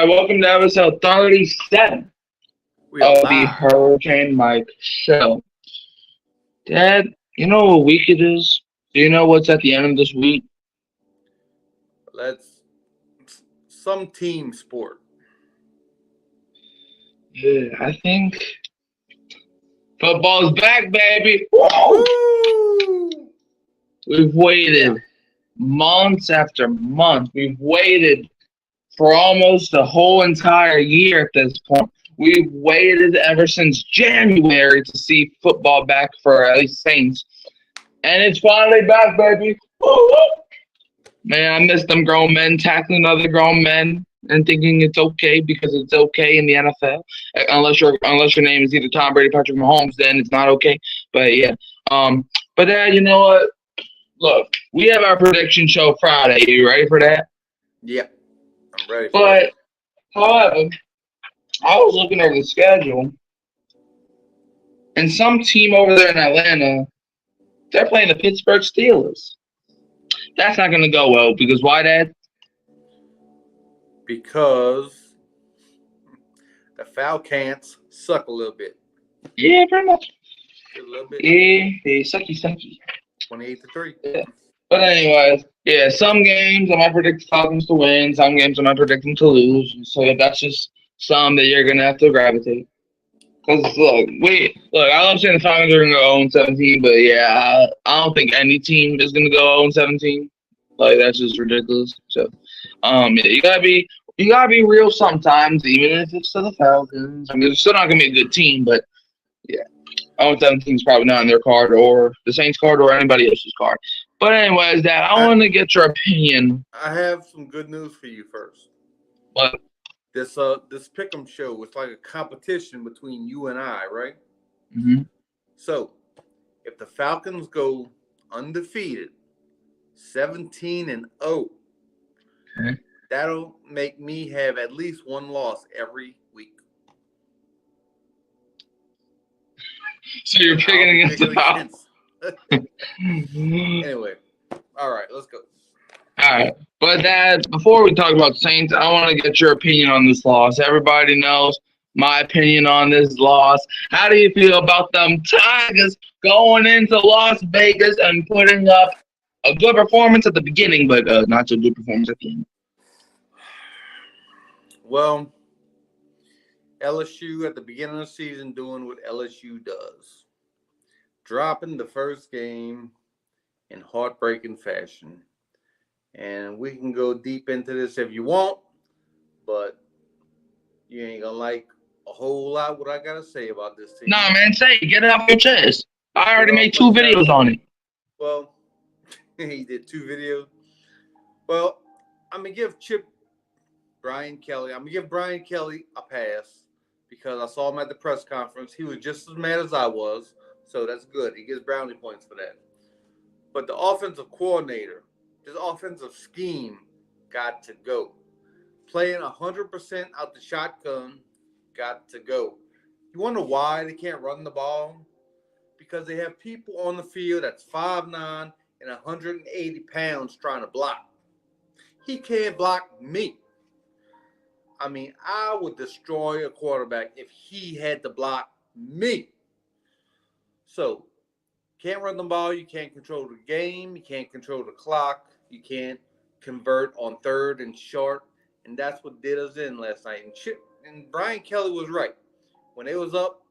right, welcome to episode 37 We are of the live. Hurricane Mike Show. Dad, you know what week it is? Do you know what's at the end of this week? Let's some team sport. Yeah, I think football's back, baby. Whoa! Woo! We've Yeah. waited months after months. We've waited for almost a whole entire year at this point. We've waited ever since January to see football back for at least Saints. And it's finally back, baby. Woo! Man, I miss them grown men tackling other grown men and thinking it's okay because it's okay in the NFL. Unless your name is either Tom Brady, Patrick Mahomes, then it's not okay. But yeah, um, but you know what? Look, we have our prediction show Friday. You ready for that? Yeah. I'm ready for it. But however, I was looking over the schedule, and some team over there in Atlanta, they're playing the Pittsburgh Steelers. That's not going to go well because why, Dad? Because the Falcons suck a little bit. Yeah, pretty much. A little bit. Yeah, sucky. 28-3. Yeah. But anyways, yeah, some games I might predict Falcons to win, some games I might predict them to lose. So that's just some that you're gonna have to gravitate. Cause look, I love saying the Falcons are gonna go 0-17, but yeah, I don't think any team is gonna go 0-17. Like that's just ridiculous. So, yeah, you gotta be real sometimes, even if it's to the Falcons. I mean, they're still not gonna be a good team, but yeah. 0-17 is probably not on their card or the Saints card or anybody else's card. But anyways, Dad, I want to get your opinion. I have some good news for you first. But This Pick'em show was like a competition between you and I, right? mhm. So, if the Falcons go undefeated, 17-0, Okay. that'll make me have at least one loss every week. So you're picking against the Falcons. Anyway, all right, let's go. All right. But Dad, before we talk about Saints, I want to get your opinion on this loss. Everybody knows my opinion on this loss. How do you feel about them Tigers going into Las Vegas and putting up a good performance at the beginning, but not so good performance at the end? Well, LSU at the beginning of the season doing what LSU does. Dropping the first game in heartbreaking fashion. And we can go deep into this if you want, but you ain't gonna like a whole lot what I gotta say about this team. Nah, man, say it. Get it off your chest. I already Get made off 2 my chest. videos on it. Well, he did 2 videos. Well, I'm gonna give Brian Kelly a pass because I saw him at the press conference. He was just as mad as I was, so that's good. He gets brownie points for that. But the offensive coordinator, this offensive scheme got to go. Playing 100% out the shotgun got to go. You wonder why they can't run the ball? Because they have people on the field that's 5'9" and 180 pounds trying to block. He can't block me. I mean, I would destroy a quarterback if he had to block me. So, can't run the ball. You can't control the game. You can't control the clock. You can't convert on third and short. And that's what did us in last night. And Brian Kelly was right. When it was up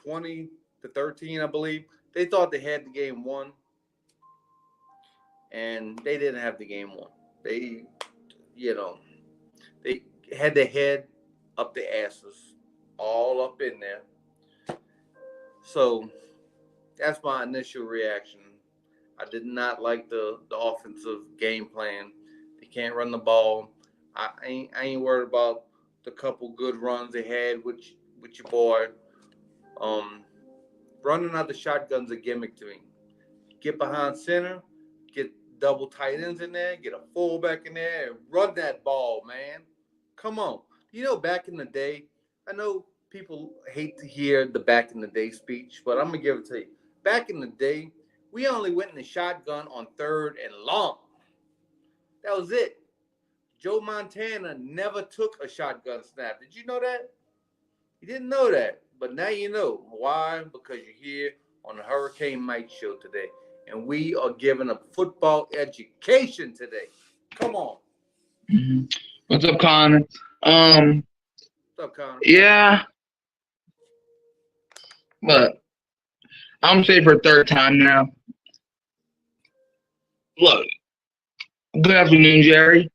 20-13, I believe, they thought they had the game won. And they didn't have the game won. They had their head up their asses, all up in there. So that's my initial reaction. I did not like the offensive game plan. They can't run the ball. I ain't worried about the couple good runs they had with your boy. Running out the shotgun's a gimmick to me. Get behind center, get double tight ends in there, get a fullback in there, and run that ball, man. Come on. You know, back in the day, I know people hate to hear the back in the day speech, but I'm going to give it to you. Back in the day, we only went in the shotgun on third and long. That was it. Joe Montana never took a shotgun snap. Did you know that? You didn't know that, but now you know. Why? Because you're here on the Hurricane Mike Show today, and we are giving a football education today. Come on. Mm-hmm. What's up, Connor? What's up, Connor? Yeah, but I'm saying for a third time now. Look, good afternoon, Jerry.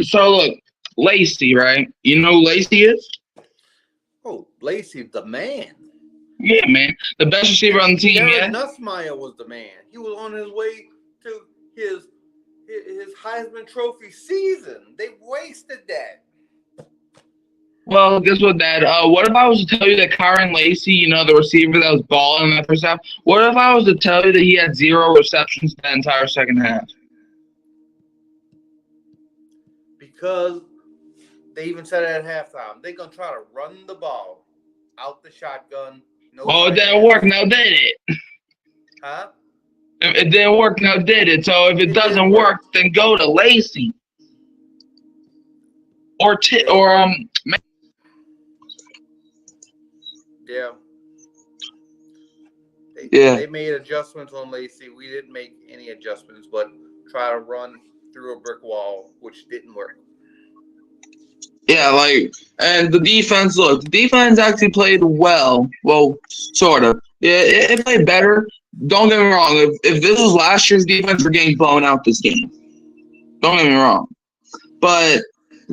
So look, Lacey, right? You know who Lacey is? Oh, Lacey, the man. Yeah, man, the best receiver on the team. Jared Yeah. Nussmeier was the man. He was on his way to his Heisman Trophy season. They wasted that. Well, guess what, Dad? What if I was to tell you that Kyron Lacey, you know, the receiver that was balling in that first half, what if I was to tell you that he had 0 receptions the entire second half? Because they even said it at halftime. They're going to try to run the ball out the shotgun. No Well, it didn't work, now did it? Huh? It didn't work, now did it? So if it doesn't work, then go to Lacey. Yeah. Yeah. They made adjustments on Lacey. We didn't make any adjustments, but try to run through a brick wall, which didn't work. Yeah, and the defense actually played well. Well, sort of. Yeah, it played better. Don't get me wrong. If this was last year's defense, we're getting blown out this game. Don't get me wrong. But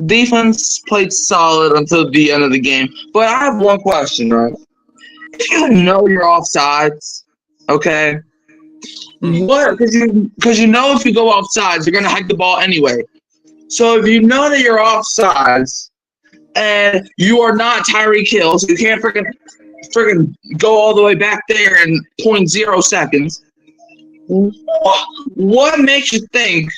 defense played solid until the end of the game. But I have one question, right? If you know you're offsides, okay, what? Because you know if you go offsides, you're gonna hike the ball anyway. So if you know that you're offsides and you are not Tyreek Hill, so you can't freaking go all the way back there in 0.0 seconds, what makes you think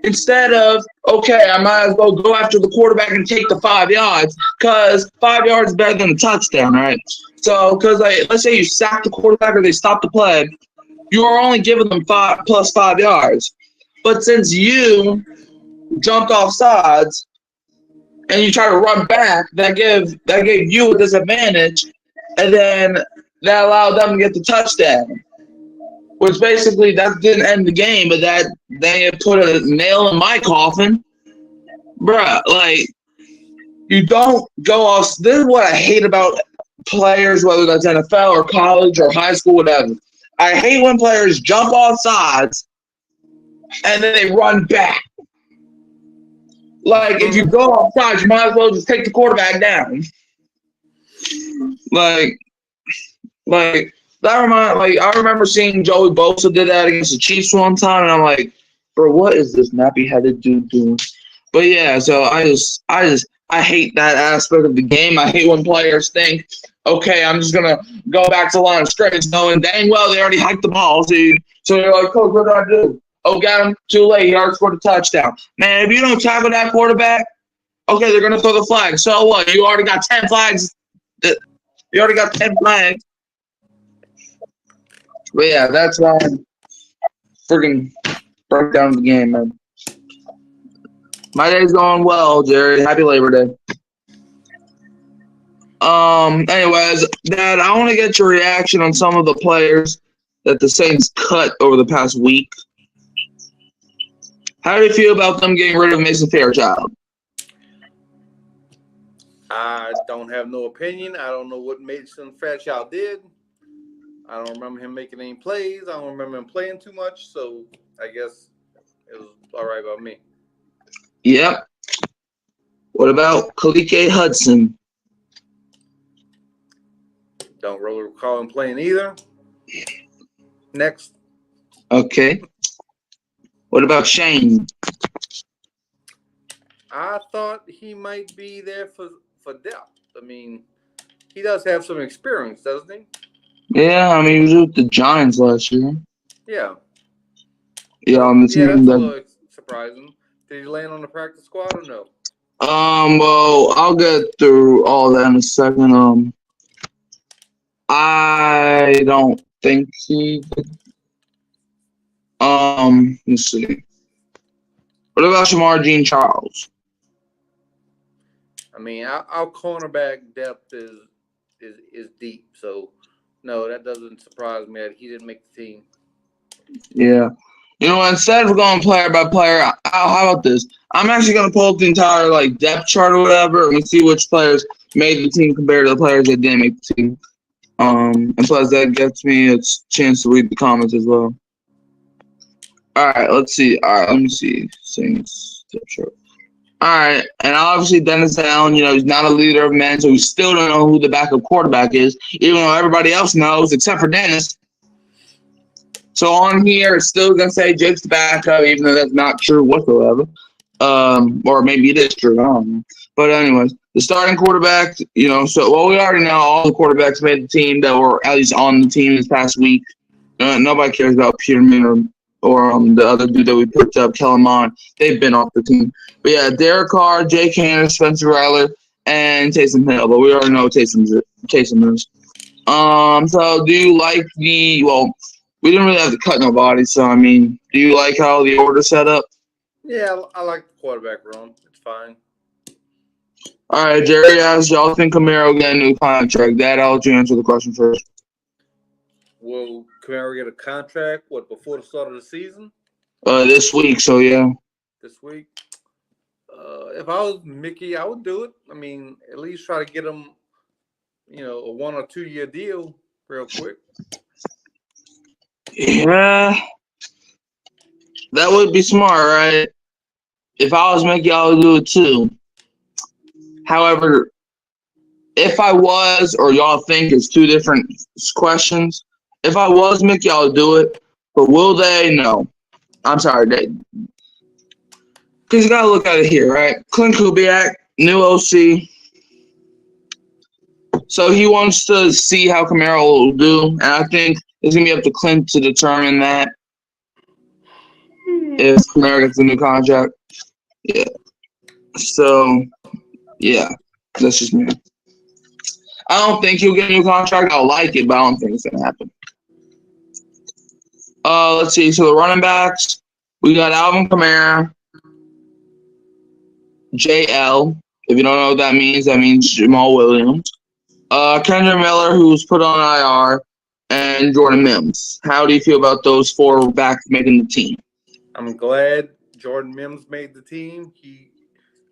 instead of, okay, I might as well go after the quarterback and take the 5 yards because 5 yards is better than a touchdown, right? So, because let's say you sack the quarterback or they stop the play, you are only giving them 5 plus 5 yards. But since you jumped off sides and you try to run back, that gave you a disadvantage, and then that allowed them to get the touchdown. Which basically that didn't end the game, but that they put a nail in my coffin. Bruh, you don't go off. This is what I hate about players, whether that's NFL or college or high school, whatever. I hate when players jump off sides and then they run back. If you go off sides, you might as well just take the quarterback down. I remember seeing Joey Bosa did that against the Chiefs one time, and I'm like, bro, what is this nappy-headed dude doing? But yeah, so I hate that aspect of the game. I hate when players think, okay, I'm just gonna go back to the line of scrimmage, knowing dang well they already hiked the ball, dude. So you're like, coach, what do I do? Oh, got him. Too late. He already scored a touchdown. Man, if you don't tackle that quarterback, okay, they're gonna throw the flag. So what? You already got 10 flags. You already got 10 flags. But yeah, that's why I freaking broke down the game, man. My day's going well, Jerry. Happy Labor Day. Anyways, Dad, I want to get your reaction on some of the players that the Saints cut over the past week. How do you feel about them getting rid of Mason Fairchild? I don't have no opinion. I don't know what Mason Fairchild did. I don't remember him making any plays. I don't remember him playing too much. So I guess it was all right by me. Yep. What about Kalike Hudson? Don't really recall him playing either. Next. Okay. What about Shane? I thought he might be there for depth. I mean, he does have some experience, doesn't he? Yeah, I mean, he was with the Giants last year. Yeah. Yeah, on the team that's a little surprising. Did he land on the practice squad or no? Well, I'll get through all that in a second. I don't think he did. Let's see. What about Shamar Jean Charles? mean, our cornerback depth is deep. So, no, that doesn't surprise me that he didn't make the team. Yeah. You know, instead of going player by player, how about this? I'm actually going to pull up the entire depth chart or whatever and see which players made the team compared to the players that didn't make the team. And plus, that gets me a chance to read the comments as well. All right, let's see. All right, let me see. Saints depth chart. All right, and obviously Dennis Allen, he's not a leader of men, so we still don't know who the backup quarterback is, even though everybody else knows except for Dennis. So on here, it's still going to say Jake's the backup, even though that's not true whatsoever. Or maybe it is true. I don't know. But anyways, the starting quarterback, we already know all the quarterbacks made the team that were at least on the team this past week. Nobody cares about Peterman or the other dude that we picked up, Kellen Mond. They've been off the team. But yeah, Derek Carr, Jake Hanner, Spencer Rattler, and Taysom Hill. But we already know Taysom is. So do you like we didn't really have to cut nobody, so I mean, do you like how the order's set up? Yeah, I like the quarterback room. It's fine. All right, Jerry asks, y'all think Camaro get a new contract? Dad, I'll let you answer the question first. Will Camaro get a contract, before the start of the season? This week, so yeah. This week? If I was Mickey, I would do it. I mean, at least try to get him, a 1 or 2 year deal real quick. Yeah. That would be smart, right? If I was Mickey, I would do it too. However, if I was, or y'all think it's two different questions, if I was Mickey, I would do it. But will they? No. I'm sorry, because you got to look at it here, right? Clint Kubiak, new OC. So he wants to see how Camaro will do. And I think it's going to be up to Clint to determine that if Camaro gets a new contract. Yeah. So, yeah. That's just me. I don't think he'll get a new contract. I'll like it, but I don't think it's going to happen. Let's see. So the running backs, we got Alvin Kamara, JL. If you don't know what that means Jamal Williams. Kendra Miller, who's put on IR, and Jordan Mims. How do you feel about those four backs making the team? I'm glad Jordan Mims made the team. He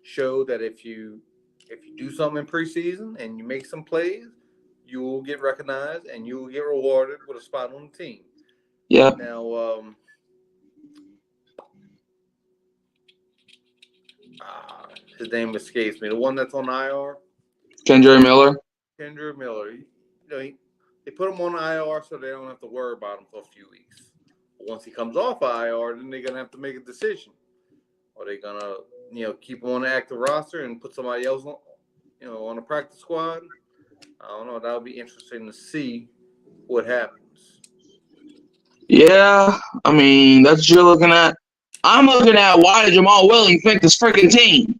showed that if you do something in preseason and you make some plays, you will get recognized and you will get rewarded with a spot on the team. Yeah. Now, his name escapes me. The one that's on IR. Kendra Miller. They put him on IR so they don't have to worry about him for a few weeks. But once he comes off IR, then they're gonna have to make a decision. Are they gonna, keep him on the active roster and put somebody else on, on the practice squad? I don't know. That'll be interesting to see what happens. Yeah, I mean, that's what you're looking at. I'm looking at why did Jamal Williams make this freaking team?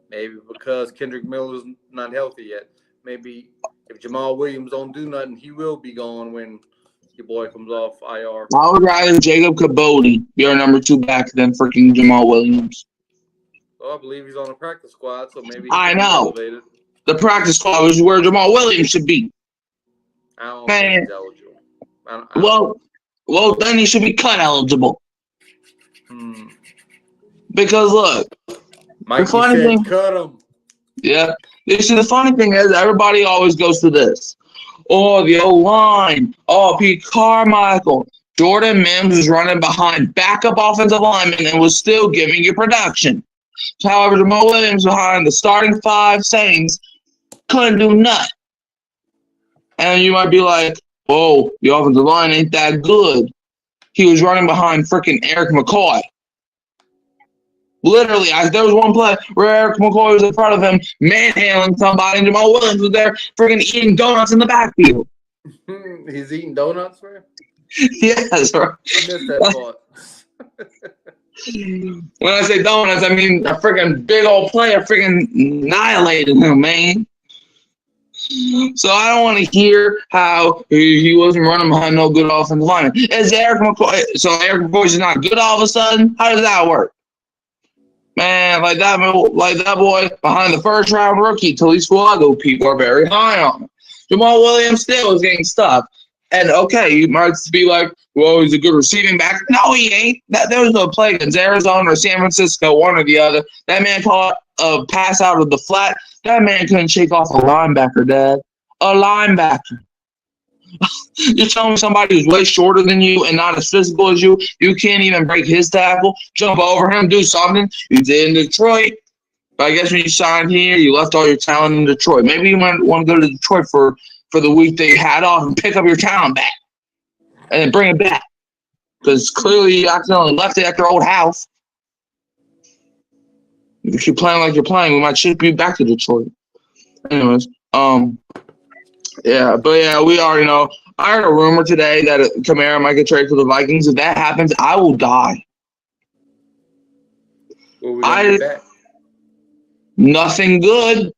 Maybe because Kendrick Miller's not healthy yet. Maybe if Jamal Williams don't do nothing, he will be gone when your boy comes off IR. I would rather Jacob Kabodi be our number 2 back than freaking Jamal Williams. Well, I believe he's on the practice squad, so maybe I know. elevated. The practice squad is where Jamal Williams should be. I don't think he's eligible. Well, then he should be cut eligible. Because look, Mikey the funny thing, cut him. Yeah. You see, the funny thing is everybody always goes to this. Oh, the O-line. Oh, Pete Carmichael. Jordan Mims was running behind backup offensive linemen and was still giving you production. However, Jamal Williams behind the starting 5 Saints couldn't do nothing. And you might be like, oh, the offensive line ain't that good. He was running behind freaking Eric McCoy. Literally, there was one play where Eric McCoy was in front of him, manhandling somebody, and Jamal Williams was there freaking eating donuts in the backfield. He's eating donuts, man? Yes, right. I missed that part. When I say donuts, I mean a freaking big old player freaking annihilated him, man. So I don't want to hear how he wasn't running behind no good offensive lineman. Is Eric McCoy? So Eric McCoy's not good all of a sudden? How does that work? Man, like that boy behind the first round rookie Talise Fuago, people are very high on him. Jamal Williams still is getting stuff. And okay, you might be like, well, he's a good receiving back. No, he ain't. There was no play against Arizona or San Francisco, one or the other. That man caught a pass out of the flat. That man couldn't shake off a linebacker, Dad. A linebacker. You're telling me somebody who's way shorter than you and not as physical as you can't even break his tackle, jump over him, do something? You did in Detroit. But I guess when you signed here, you left all your talent in Detroit. Maybe you might want to go to Detroit for the week they had off and pick up your talent back and then bring it back. Because clearly you accidentally left it at your old house. If you're playing like you're playing, we might ship you back to Detroit. Anyways, yeah, but yeah, we already know. I heard a rumor today that Kamara might get traded to the Vikings. If that happens, I will die. What we gonna get back? Nothing good.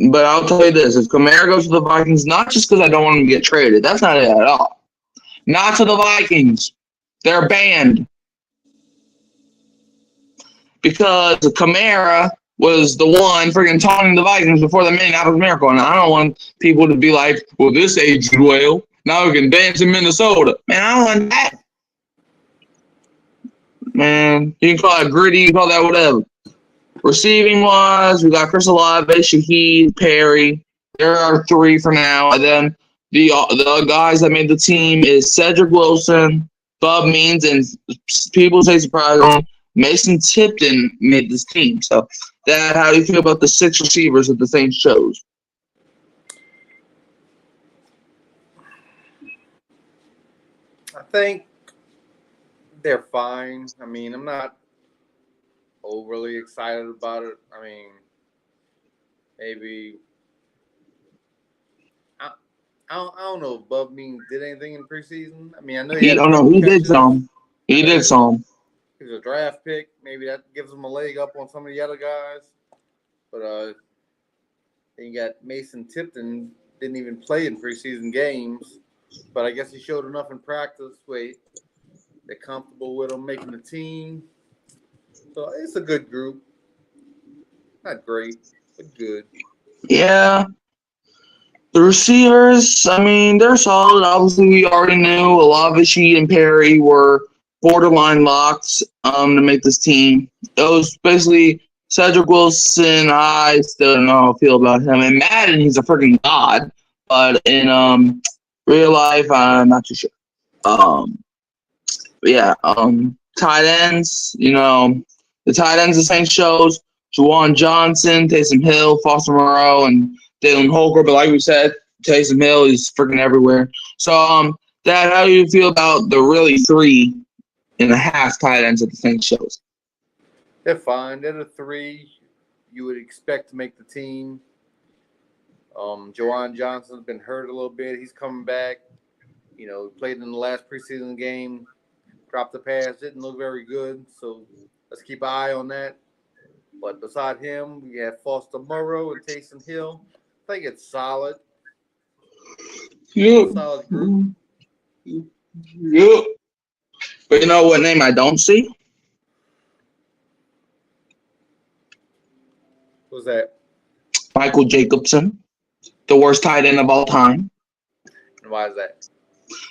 But I'll tell you this: if Kamara goes to the Vikings, not just because I don't want him to get traded, that's not it at all. Not to the Vikings. They're banned. Because Kamara was the one freaking taunting the Vikings before the Minneapolis Miracle. And I don't want people to be like, well, this aged well. Now we can dance in Minnesota. Man, I don't want that. Man, you can call it gritty, you can call that whatever. Receiving-wise, we got Chris Olave, Shaheed, Perry. There are 3 for now. And then the guys that made the team is Cedric Wilson, Bub Means, and people say surprisingly, Mason Tipton made this team. So, Dad, how do you feel about the 6 receivers that the Saints chose? I think they're fine. I mean, I'm not overly excited about it. I mean, maybe I don't know if Bub Means did anything in preseason. I mean, I know he did some. He did some. He's a draft pick. Maybe that gives him a leg up on some of the other guys. But then you got Mason Tipton, didn't even play in preseason games. But I guess he showed enough in practice. They're comfortable with him making the team. So it's a good group. Not great, but good. Yeah. The receivers, I mean, they're solid. Obviously, we already knew Olave, and Perry were borderline locks to make this team. It was basically Cedric Wilson. I still don't know how I feel about him. In Madden, he's a freaking god. But in real life, I'm not too sure. Tight ends, the tight ends the Saints chose Juwan Johnson, Taysom Hill, Foster Moreau, and Dalen Holker. But like we said, Taysom Hill is freaking everywhere. So, Dad, how do you feel about the really 3.5 tight ends that the Saints chose? They're fine. They're the 3 you would expect to make the team. Juwan Johnson's been hurt a little bit. He's coming back. He played in the last preseason game. Dropped the pass. Didn't look very good. So let's keep an eye on that. But beside him, we have Foster Moreau and Taysom Hill. I think it's solid. Yep. Solid group. Yep. But you know what name I don't see? Who's that? Michael Jacobson, the worst tight end of all time. And why is that?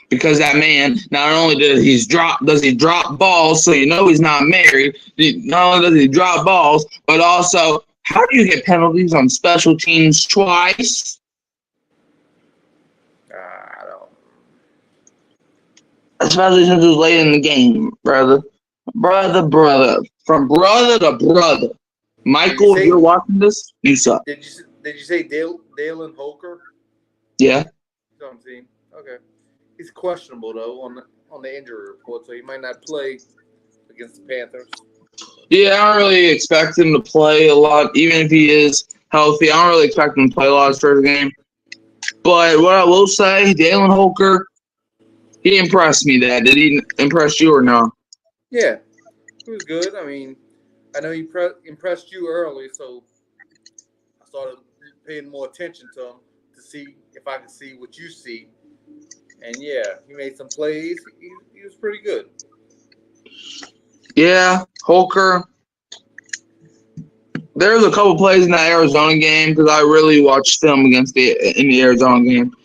Because that man, not only does he drop balls, so he's not married. Not only does he drop balls, but also, how do you get penalties on special teams twice? I don't. Especially since it was late in the game, brother. From brother to brother. Michael, if you're watching this, you suck. Did you say Dalen Holker? Yeah. Some team. Okay. He's questionable though on the injury report, so he might not play against the Panthers. Yeah, I don't really expect him to play a lot, even if he is healthy. I don't really expect him to play a lot for the game. But what I will say, Dalen Holker, he impressed me. Did he impress you or no? Yeah, he was good. I mean, I know he impressed you early, so I started paying more attention to him to see if I could see what you see. And yeah, he made some plays. He was pretty good. Yeah, Holker. There's a couple plays in that Arizona game because I really watched film against in the Arizona game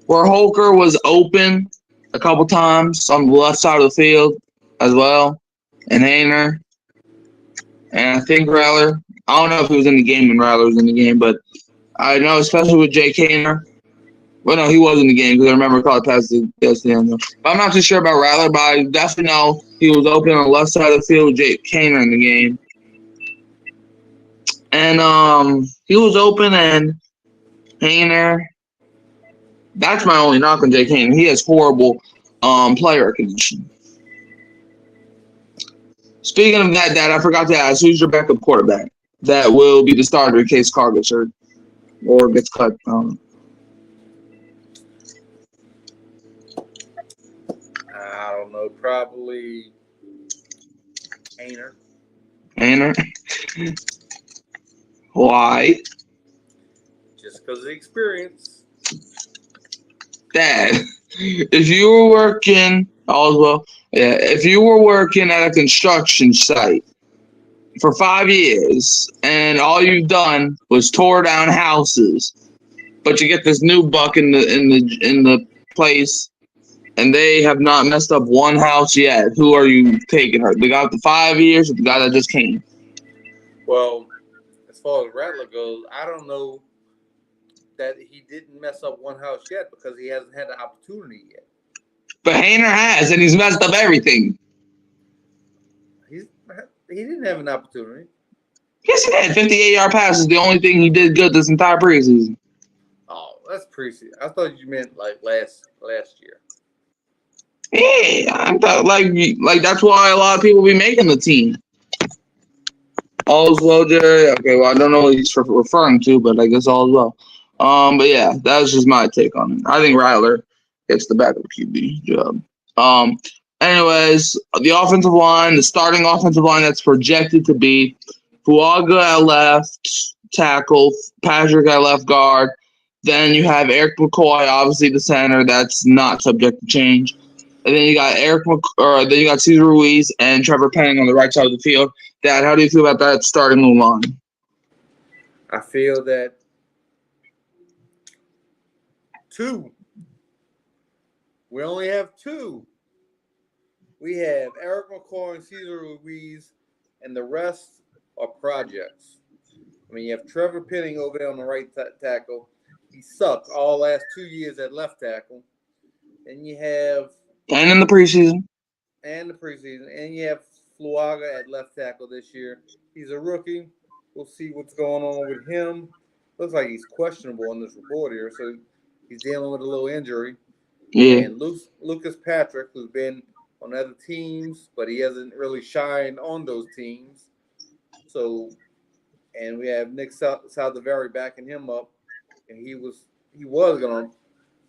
where Holker was open a couple times on the left side of the field as well, and Hayner, and I think Rattler. I don't know if he was in the game when Rattler was in the game, but I know especially with Jake Hayner. Well, no, he was in the game because I remember caught a pass to the end. But I'm not too sure about Rattler, but I definitely know he was open on the left side of the field with Jake Hayner in the game. And he was open and Hayner. That's my only knock on Jake Hayner. He has horrible player recognition. Speaking of that, I forgot to ask, who's your backup quarterback that will be the starter in case Carr gets hurt or gets cut? I don't know. Probably Hayner. Hayner? Why? Just because of the experience. Dad, if you were working, if you were working at a construction site for 5 years and all you've done was tore down houses, but you get this new buck in the place, and they have not messed up one house yet, who are you taking her? The guy with the 5 years or the guy that just came? Well, as far as Rattler goes, I don't know that he didn't mess up one house yet because he hasn't had the opportunity yet. But Hayner has, and he's messed up everything. He didn't have an opportunity. Yes, he did. 58-yard pass is the only thing he did good this entire preseason. Oh, that's preseason. I thought you meant like last year. Yeah, I thought like that's why a lot of people be making the team. All's well, Jerry. Okay, well I don't know what he's referring to, but I guess all's well. But yeah, that was just my take on it. I think Rattler gets the backup QB job. Anyways, the offensive line, the starting offensive line that's projected to be Fuaga at left tackle, Patrick at left guard. Then you have Eric McCoy, obviously the center. That's not subject to change. And then you got then you got Cesar Ruiz and Trevor Penning on the right side of the field. Dad, how do you feel about that starting line? I feel that two. We only have two. We have Eric McCoy and Cesar Ruiz, and the rest are projects. I mean, you have Trevor Penning over there on the right tackle. He sucked all last 2 years at left tackle. And you have... And in the preseason. And you have Fuaga at left tackle this year. He's a rookie. We'll see what's going on with him. Looks like he's questionable on this report here, so he's dealing with a little injury. Yeah. And Lucas Patrick, who's been on other teams, but he hasn't really shined on those teams. So, and we have Nick Saldiveri backing him up, and he was going to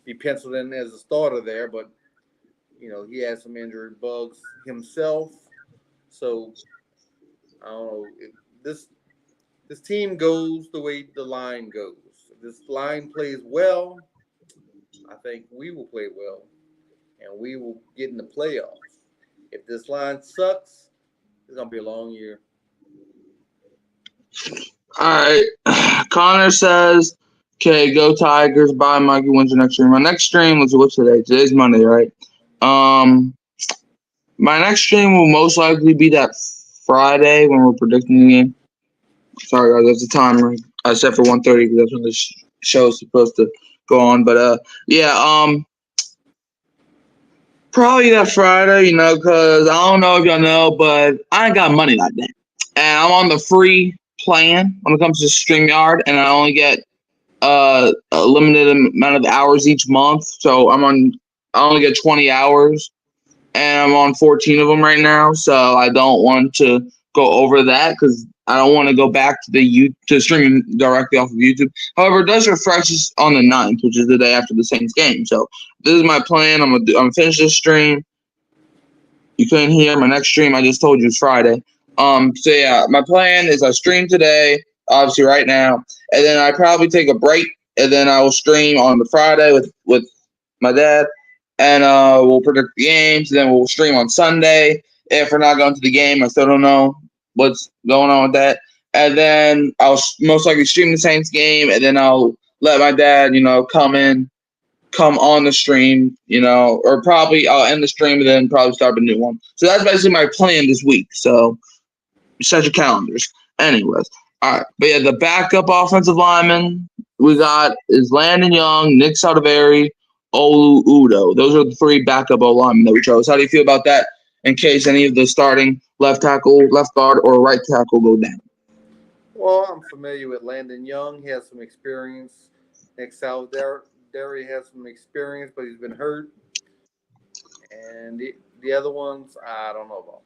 be penciled in as a starter there, but you know he had some injury bugs himself. So I don't know if this team goes the way the line goes. If this line plays well, I think we will play well, and we will get in the playoffs. If this line sucks, it's gonna be a long year. All right. Connor says, "Okay, go Tigers. Bye, Mikey. When's your next stream? My next stream was what's today? Today's Monday, right? My next stream will most likely be that Friday when we're predicting the game. Sorry, guys, there's a timer I set for 1:30 because that's when the show is supposed to go on. But probably that Friday, because I don't know if y'all know, but I ain't got money like that, and I'm on the free plan when it comes to StreamYard, and I only get a limited amount of hours each month. So I only get 20 hours, and I'm on 14 of them right now. So I don't want to go over that because I don't want to go back to streaming directly off of YouTube. However, it does refresh on the 9th, which is the day after the Saints game. So this is my plan. I'm gonna finish this stream. You couldn't hear my next stream. I just told you it's Friday. So yeah, my plan is I stream today, obviously right now, and then I probably take a break, and then I will stream on the Friday with my dad, and we'll predict the games. And then we'll stream on Sunday. if we're not going to the game. I still don't know what's going on with that. And then I'll most likely stream the Saints game, and then I'll let my dad, come on the stream, or probably I'll end the stream and then probably start a new one. So that's basically my plan this week. So set your calendars. Anyways, all right. But yeah, the backup offensive lineman we got is Landon Young, Nick Saldivari, Olu Udo. Those are the three backup O linemen that we chose. How do you feel about that in case any of the starting left tackle, left guard, or right tackle go down? Well, I'm familiar with Landon Young. He has some experience. Nick Saldivari has some experience, but he's been hurt. And the other ones, I don't know about.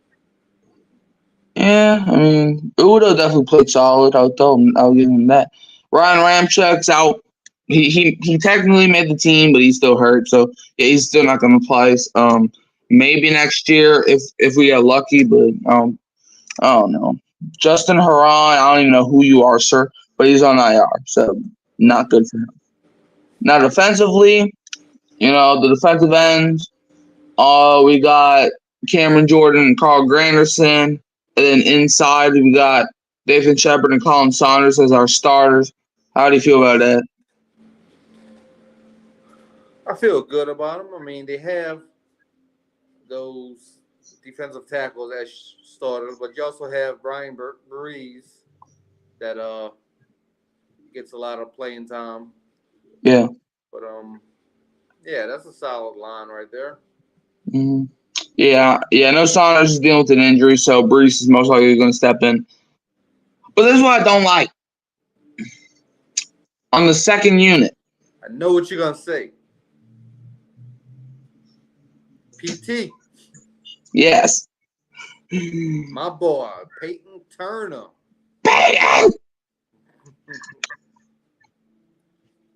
Yeah, I mean, Udo definitely played solid. I'll give him that. Ryan Ramchek's out. He technically made the team, but he's still hurt. So yeah, he's still not going to play. Maybe next year if we get lucky, but I don't know. Justin Haran, I don't even know who you are, sir, but he's on IR, so not good for him. Now defensively, the defensive ends. We got Cameron Jordan and Carl Granderson. And then inside, we got Nathan Shepard and Colin Saunders as our starters. How do you feel about that? I feel good about them. I mean, they have those defensive tackles as starters, but you also have Brian Breeze that gets a lot of playing time. Yeah. But yeah, that's a solid line right there. Mm-hmm. Yeah. I know Saunders is dealing with an injury, so Breeze is most likely going to step in. But this is what I don't like. On the second unit. I know what you're going to say. PT. Yes. My boy, Peyton Turner. Peyton!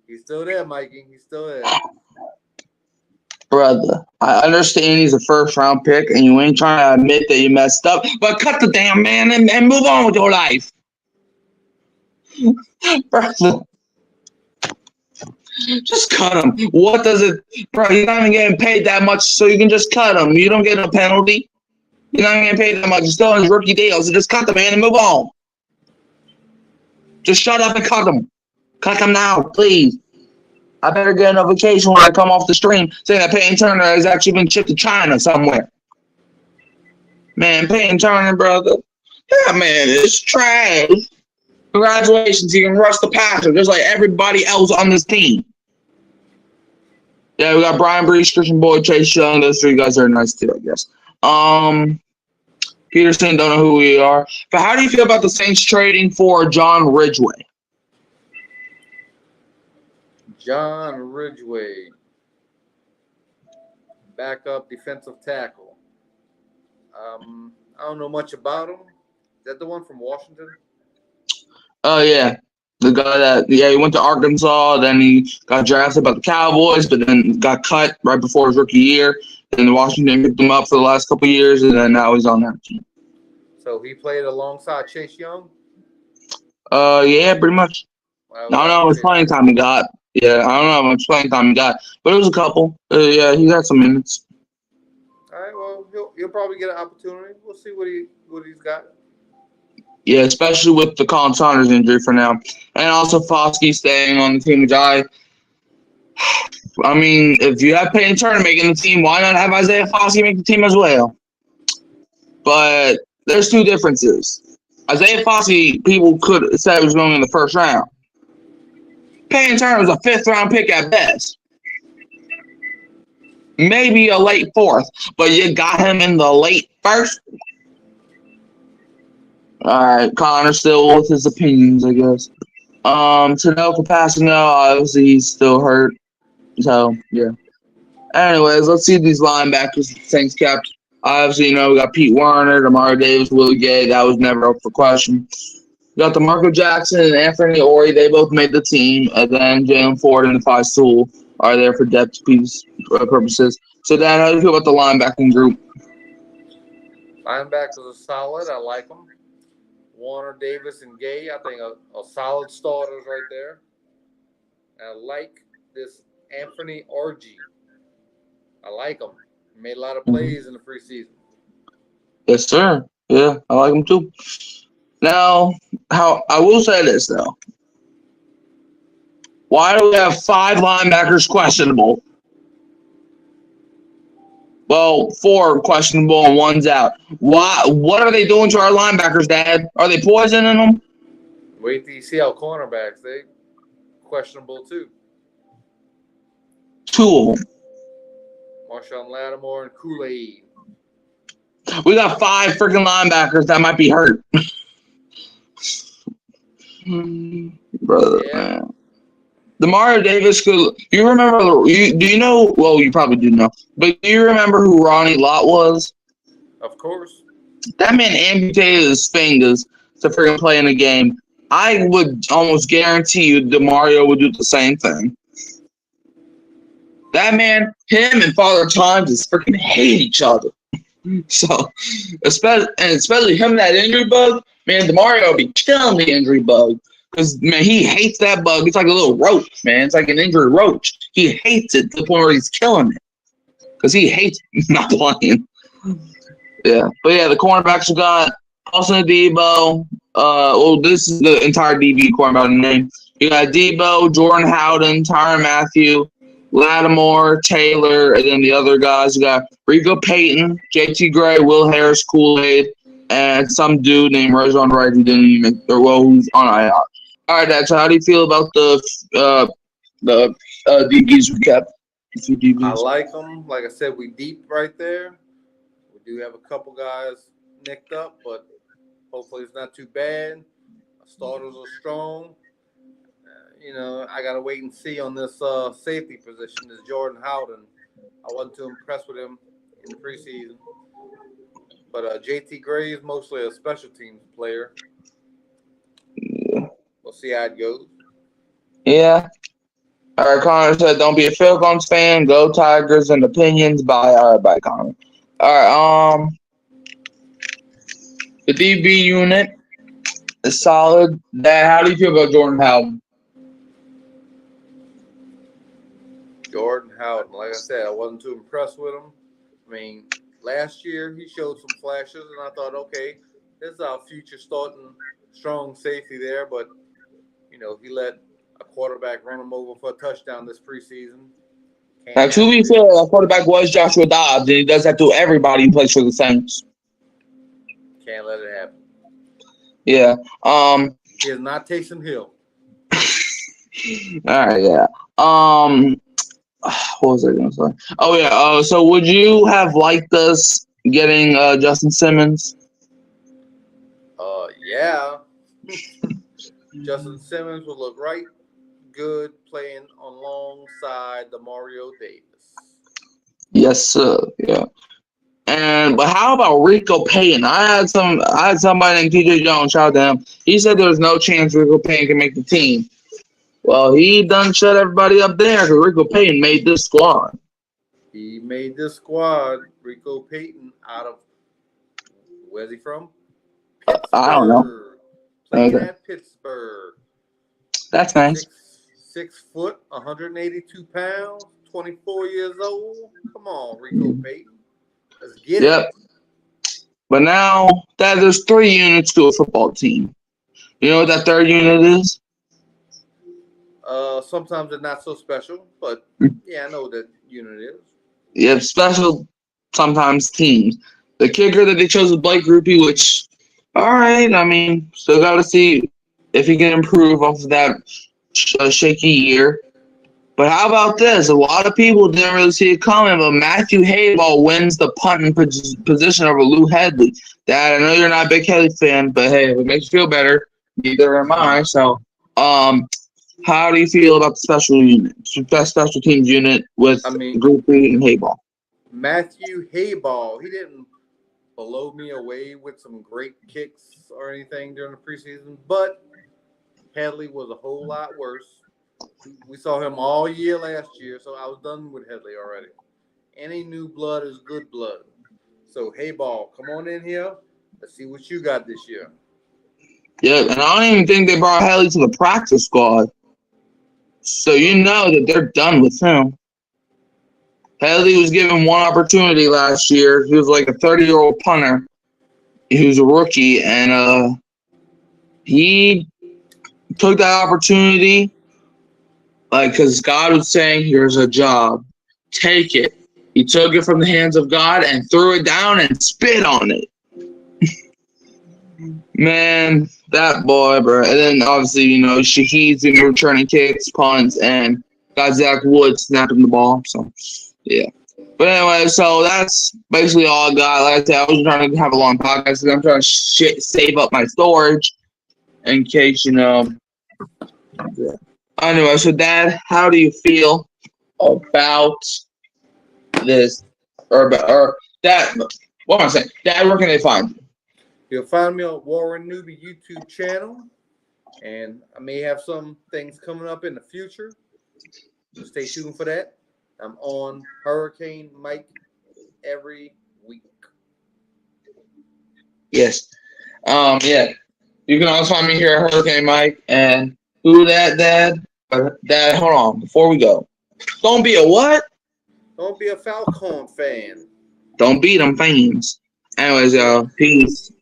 He's still there, Mikey. He's still there. Brother, I understand he's a first-round pick, and you ain't trying to admit that you messed up, but cut the damn man and move on with your life. Brother. Just cut him. What does it... Bro, you're not even getting paid that much, so you can just cut him. You don't get a penalty. You're not even getting paid that much. You're still on his rookie deal, so just cut the man and move on. Just shut up and cut him. Cut him now, please. I better get a notification when I come off the stream saying that Peyton Turner has actually been shipped to China somewhere. Man, Peyton Turner, brother. That man is trash. Congratulations, he can rush the passer just like everybody else on this team. Yeah, we got Brian Brees, Christian Boyd, Chase Young. Those three guys are nice too, I guess. Peterson, don't know who we are. But how do you feel about the Saints trading for John Ridgeway? John Ridgeway, backup defensive tackle. I don't know much about him. Is that the one from Washington? Oh, yeah. The guy he went to Arkansas, then he got drafted by the Cowboys, but then got cut right before his rookie year. And Washington picked him up for the last couple of years, and then now he's on that team. So he played alongside Chase Young? Yeah, pretty much. I don't know how much playing time he got. Yeah, I don't know how much playing time he got, but it was a couple. Yeah, he got some minutes. All right, well, he'll probably get an opportunity. We'll see what he's got. Yeah, especially with the Colin Saunders injury for now. And also Foskey staying on the team, which I mean, if you have Peyton Turner making the team, why not have Isaiah Foskey make the team as well? But there's two differences. Isaiah Foskey, people could have said was going in the first round. Peyton Turner was a fifth-round pick at best. Maybe a late fourth, but you got him in the late first. All right, Connor still with his opinions, I guess. Tanoka Capasino, obviously he's still hurt. So, yeah. Anyways, let's see these linebackers the Saints kept. Obviously, we got Pete Werner, Demario Davis, Willie Gay. That was never up for question. We got DeMarco Jackson and Anthony Ori. They both made the team. And then Jalen Ford and Nephai Sewell are there for depth purposes. So, Dan, how do you feel about the linebacking group? Linebackers are solid. I like them. Warner, Davis, and Gay, I think are solid starters right there. I like this Anthony Orji. I like him. He made a lot of plays in the preseason. Yes, sir. Yeah, I like him too. Now, how I will say this though. Why do we have 5 linebackers questionable? Well, 4 questionable and 1's out. Why? What are they doing to our linebackers, Dad? Are they poisoning them? Wait till you see our cornerbacks. They questionable too. 2 of them. Marshawn Lattimore and Kool-Aid. We got 5 freaking linebackers that might be hurt. Brother, Yeah. man. Demario Davis could. You remember? Do you know? Well, you probably do know. But do you remember who Ronnie Lott was? Of course. That man amputated his fingers to freaking play in a game. I would almost guarantee you Demario would do the same thing. That man, him and Father Time just freaking hate each other. So, especially him, that injury bug, man, Demario would be killing the injury bug. Because, man, he hates that bug. It's like a little roach, man. It's like an injury roach. He hates it to the point where he's killing it. Because he hates not playing. Yeah. But, yeah, the cornerbacks we got Austin Debo. Well, this is the entire DB cornerback name. You got Debo, Jordan Howden, Tyrann Mathieu, Lattimore, Taylor, and then the other guys. You got Rico Payton, JT Gray, Will Harris, Kool-Aid, and some dude named Rajon Wright who didn't even, who's on IR. All right, Dad. So, how do you feel about the DBs we kept? I like them. Like I said, we deep right there. We do have a couple guys nicked up, but hopefully it's not too bad. Our starters are strong. I got to wait and see on this safety position. This Jordan Howden. I wasn't too impressed with him in the preseason. But JT Gray is mostly a special teams player. We'll see how it goes. Yeah. All right, Connor said, don't be a Falcons fan. Go Tigers and opinions. Bye, Connor. All right, the DB unit is solid. Dad, how do you feel about Jordan Howden? Jordan Howden, like I said, I wasn't too impressed with him. I mean, last year he showed some flashes, and I thought, okay, this is our future starting strong safety there. But, he let a quarterback run him over for a touchdown this preseason. Now, to be fair, our quarterback was Joshua Dobbs, and he does that to everybody who plays for the Saints. Can't let it happen. Yeah. He is not Taysom Hill. All right, yeah. What was I going to say? Oh, yeah. So would you have liked us getting Justin Simmons? Yeah. Justin Simmons would look right good playing alongside Demario Davis. Yes, sir. Yeah. But how about Rico Payton? I had somebody named TJ Jones, shout out to him. He said there's no chance Rico Payton can make the team. Well, he done shut everybody up there because Rico Payton made this squad. He made this squad, Rico Payton, out of, where's he from? Pittsburgh. I don't know. Playing at Pittsburgh. That's nice. 6 foot, 182 pounds, 24 years old. Come on, Rico Payton. Let's get it. But now that there's 3 units to a football team. You know what that 3rd unit is? Sometimes they're not so special, but yeah, I know what that unit is. Yeah, special sometimes teams. The kicker that they chose was Blake Grupe, which, all right, I mean, still got to see if he can improve off of that shaky year. But how about this? A lot of people didn't really see it coming, but Matthew Hayball wins the punting position over Lou Hedley. Dad, I know you're not a big Hedley fan, but hey, if it makes you feel better, neither am I. So, how do you feel about the special teams unit with Grupe and Hayball? Matthew Hayball, he didn't blow me away with some great kicks or anything during the preseason, but Hedley was a whole lot worse. We saw him all year last year, so I was done with Hedley already. Any new blood is good blood. So, Hayball, come on in here. Let's see what you got this year. Yeah, and I don't even think they brought Hedley to the practice squad. So you know that they're done with him. Hedley was given one opportunity last year. He was like a 30-year-old punter. he was a rookie, and he took that opportunity, like, because God was saying, "Here's a job, take it." He took it from the hands of God and threw it down and spit on it. Man, that boy, bro. And then obviously, Shaheed's been returning kicks, punts, and got Zach Woods snapping the ball. So, yeah. But anyway, so that's basically all I got. Like I said, I was trying to have a long podcast because I'm trying to save up my storage in case, Yeah. Anyway, so Dad, how do you feel about this? Or Dad, what am I saying? Dad, where can they find you? You'll find me on Warren Newby YouTube channel, and I may have some things coming up in the future. So stay tuned for that. I'm on Hurricane Mike every week. Yes. Yeah. You can also find me here at Hurricane Mike. And who that, Dad? Dad, hold on. Before we go. Don't be a what? Don't be a Falcon fan. Don't beat them fans. Anyways, y'all. Peace.